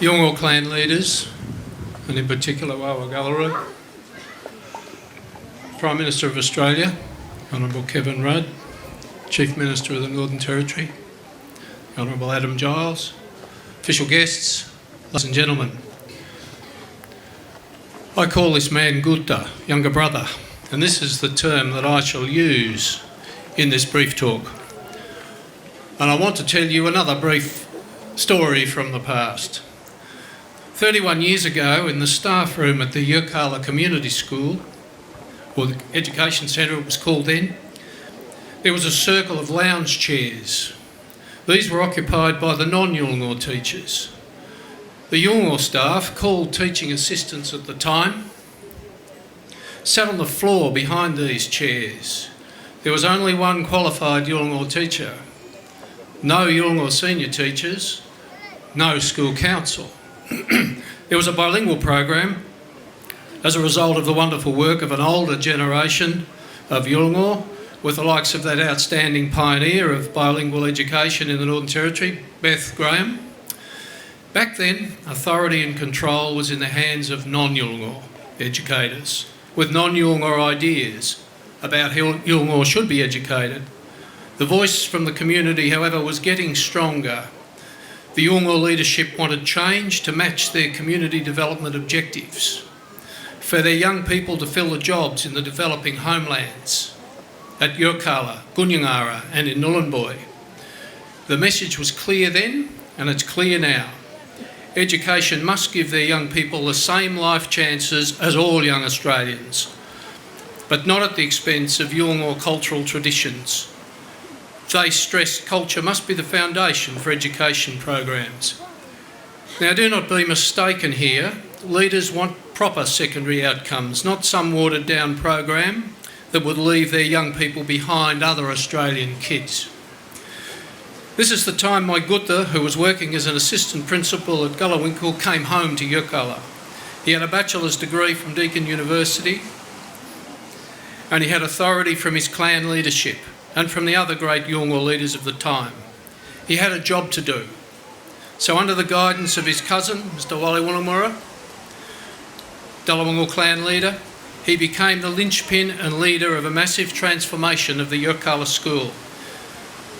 Yolngu clan leaders, and in particular Wawagalarud, Prime Minister of Australia, Honourable Kevin Rudd, Chief Minister of the Northern Territory, Honourable Adam Giles, official guests, ladies and gentlemen. I call this man Gutta, younger brother, and this is the term that I shall use in this brief talk. And I want to tell you another brief story from the past. 31 years ago, in the staff room at the Yirrkala Community School, or the Education Centre it was called then, there was a circle of lounge chairs. These were occupied by the non-Yolngu teachers. The Yolngu staff, called teaching assistants at the time, sat on the floor behind these chairs. There was only one qualified Yolngu teacher, no Yolngu senior teachers, no school council. There was a bilingual program as a result of the wonderful work of an older generation of Yolngu, with the likes of that outstanding pioneer of bilingual education in the Northern Territory, Beth Graham. Back then, authority and control was in the hands of non-Yolngu educators, with non-Yolngu ideas about how Yolngu should be educated. The voice from the community, however, was getting stronger. The Yolngu leadership wanted change to match their community development objectives, for their young people to fill the jobs in the developing homelands at Yirrkala, Gunyangara and in Nhulunbuy. The message was clear then, and it's clear now. Education must give their young people the same life chances as all young Australians, but not at the expense of Yolngu cultural traditions. They stressed culture must be the foundation for education programs. Now, do not be mistaken here. Leaders want proper secondary outcomes, not some watered down program that would leave their young people behind other Australian kids. This is the time my Gutta, who was working as an assistant principal at Gulliwinkle, came home to Yirrkala. He had a bachelor's degree from Deakin University, and he had authority from his clan leadership and from the other great Yolngu leaders of the time. He had a job to do. So under the guidance of his cousin, Mr. Wali Wunamura, Dalawingal clan leader, he became the linchpin and leader of a massive transformation of the Yirrkala school.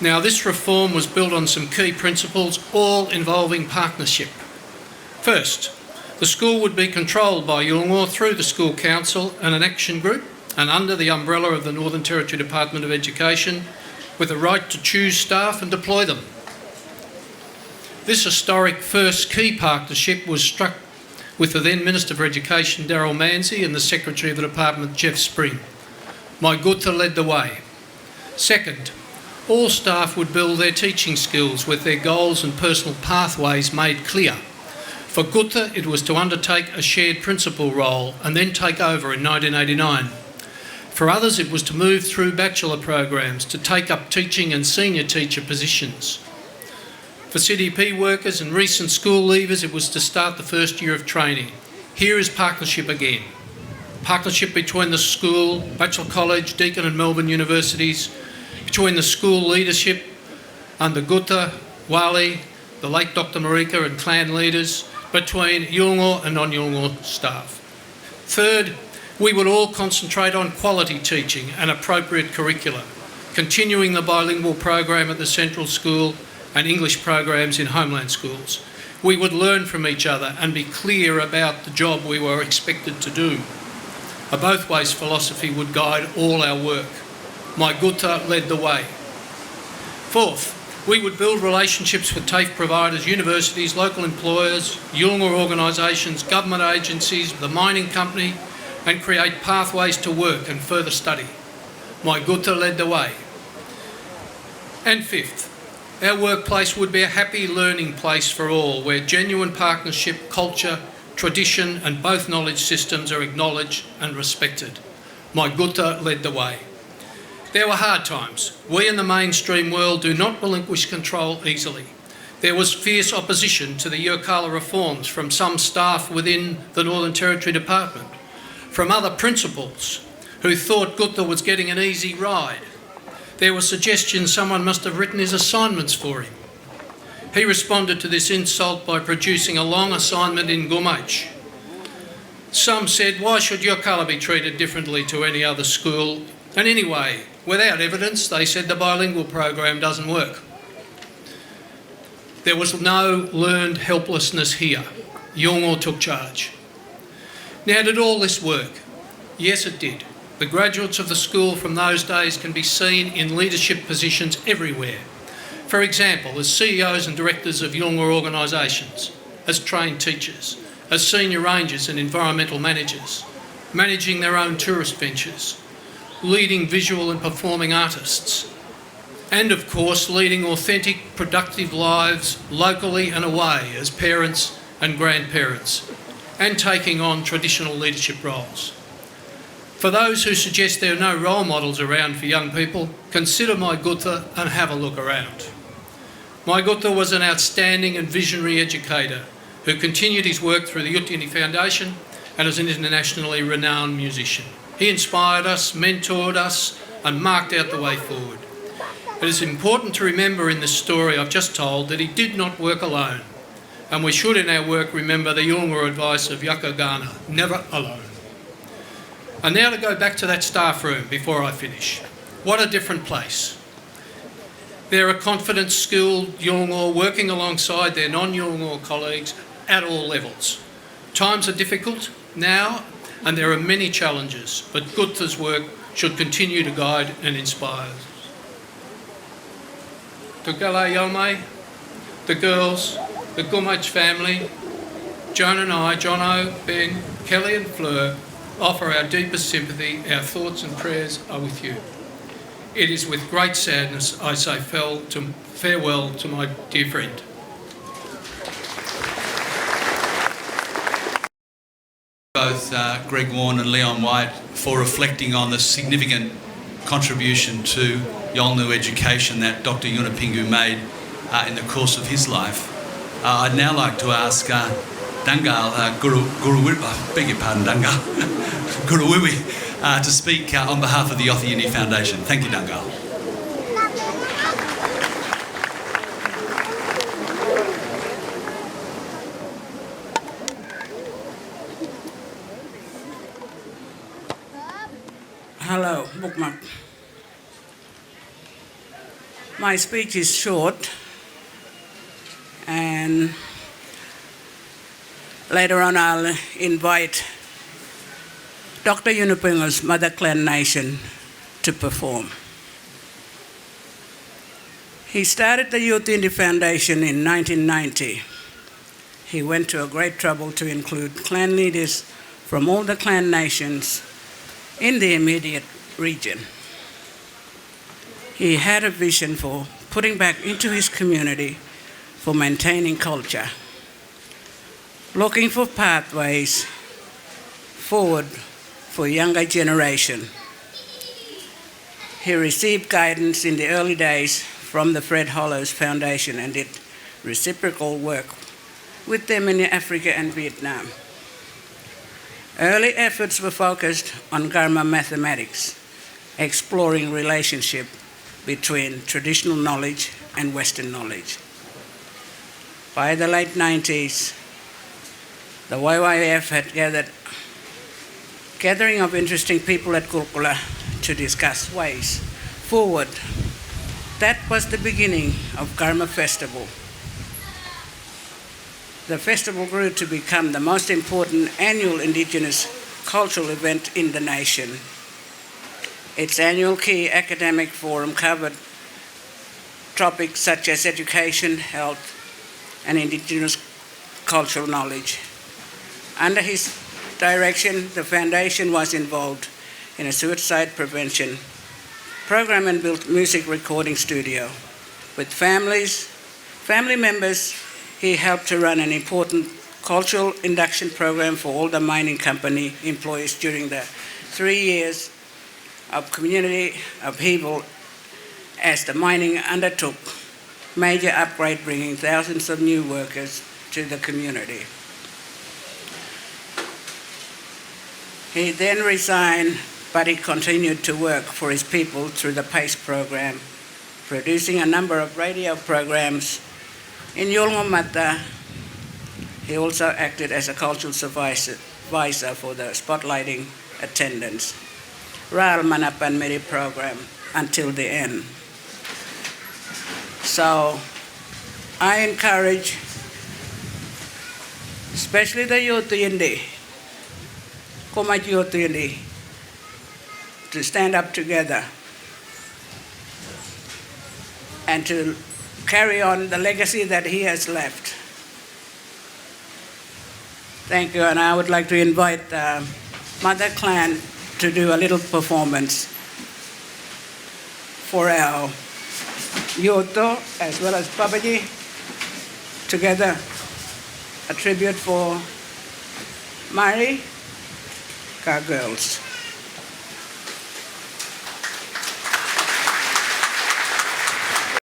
Now, this reform was built on some key principles, all involving partnership. First, the school would be controlled by Yolngu through the school council and an action group, and under the umbrella of the Northern Territory Department of Education, with the right to choose staff and deploy them. This historic first key partnership was struck with the then Minister for Education, Darryl Manzi, and the Secretary of the Department, Jeff Spring. My Gutta led the way. Second, all staff would build their teaching skills with their goals and personal pathways made clear. For Gutta, it was to undertake a shared principal role and then take over in 1989. For others, it was to move through bachelor programs to take up teaching and senior teacher positions. For CDP workers and recent school leavers, it was to start the first year of training. Here is partnership again. Partnership between the school, Bachelor College, Deakin and Melbourne universities, between the school leadership under Gutta, Wali, the late Dr. Marika and clan leaders, between Yolngu and non-Yolngu staff. Third, we would all concentrate on quality teaching and appropriate curricula, continuing the bilingual program at the Central School and English programs in homeland schools. We would learn from each other and be clear about the job we were expected to do. A both ways philosophy would guide all our work. My Gutta led the way. Fourth, we would build relationships with TAFE providers, universities, local employers, Yolngu organisations, government agencies, the mining company, and create pathways to work and further study. My Gutta led the way. And fifth, our workplace would be a happy learning place for all, where genuine partnership, culture, tradition and both knowledge systems are acknowledged and respected. My Gutta led the way. There were hard times. We in the mainstream world do not relinquish control easily. There was fierce opposition to the Yirrkala reforms from some staff within the Northern Territory Department, from other principals who thought Gutta was getting an easy ride. There were suggestions someone must have written his assignments for him. He responded to this insult by producing a long assignment in Gumach. Some said, why should Yirrkala be treated differently to any other school? And anyway, without evidence, they said the bilingual program doesn't work. There was no learned helplessness here. Yolngu took charge. Now, did all this work? Yes, it did. The graduates of the school from those days can be seen in leadership positions everywhere. For example, as CEOs and directors of Yolngu organisations, as trained teachers, as senior rangers and environmental managers, managing their own tourist ventures, leading visual and performing artists, and of course leading authentic, productive lives locally and away as parents and grandparents, and taking on traditional leadership roles. For those who suggest there are no role models around for young people, consider my Gutha and have a look around. My Gutha was an outstanding and visionary educator who continued his work through the Yunupingu Foundation and as an internationally renowned musician. He inspired us, mentored us, and marked out the way forward. It is important to remember in this story I've just told that he did not work alone, and we should in our work remember the Yolngu advice of Yakagana, never alone. And now to go back to that staff room before I finish. What a different place. There are confident, skilled Yolngu working alongside their non-Yolngu colleagues at all levels. Times are difficult now, and there are many challenges, but Gutha's work should continue to guide and inspire us. To Gala Yalme, the girls, the Gumach family, Joan and I, Jono, Ben, Kelly and Fleur, offer our deepest sympathy. Our thoughts and prayers are with you. It is with great sadness I say farewell to my dear friend. Both Greg Warren and Leon White for reflecting on the significant contribution to Yolngu education that Dr. Yunupingu made in the course of his life. I'd now like to ask Dangal, beg your pardon, Dangal, Guruwiwi, to speak on behalf of the Yothiini Foundation. Thank you, Dangal. Hello, bookmark. My speech is short, and later on I'll invite Dr. Yunupingu's Mother Clan Nation to perform. He started the Yunupingu Foundation in 1990. He went to a great trouble to include clan leaders from all the clan nations in the immediate region. He had a vision for putting back into his community for maintaining culture, looking for pathways forward for younger generation. He received guidance in the early days from the Fred Hollows Foundation and did reciprocal work with them in Africa and Vietnam. Early efforts were focused on Garma mathematics, exploring relationship between traditional knowledge and Western knowledge. By the late 90s, the YYF had gathering of interesting people at Kurkula to discuss ways forward. That was the beginning of Garma Festival. The festival grew to become the most important annual Indigenous cultural event in the nation. Its annual key academic forum covered topics such as education, health, and Indigenous cultural knowledge. Under his direction, the foundation was involved in a suicide prevention program and built music recording studio. With family members, he helped to run an important cultural induction program for all the mining company employees during the 3 years of community upheaval as the mining undertook major upgrade, bringing thousands of new workers to the community. He then resigned, but he continued to work for his people through the PACE program, producing a number of radio programs In Yulngomata, he also acted as a cultural advisor for the spotlighting attendance, Ral Manapan Meri program until the end. So I encourage, especially the youth Yindi, Komat youth Yindi, to stand up together and to carry on the legacy that he has left. Thank you, and I would like to invite Mother Clan to do a little performance for our Yoto as well as Papaji together, a tribute for Mari Ka girls.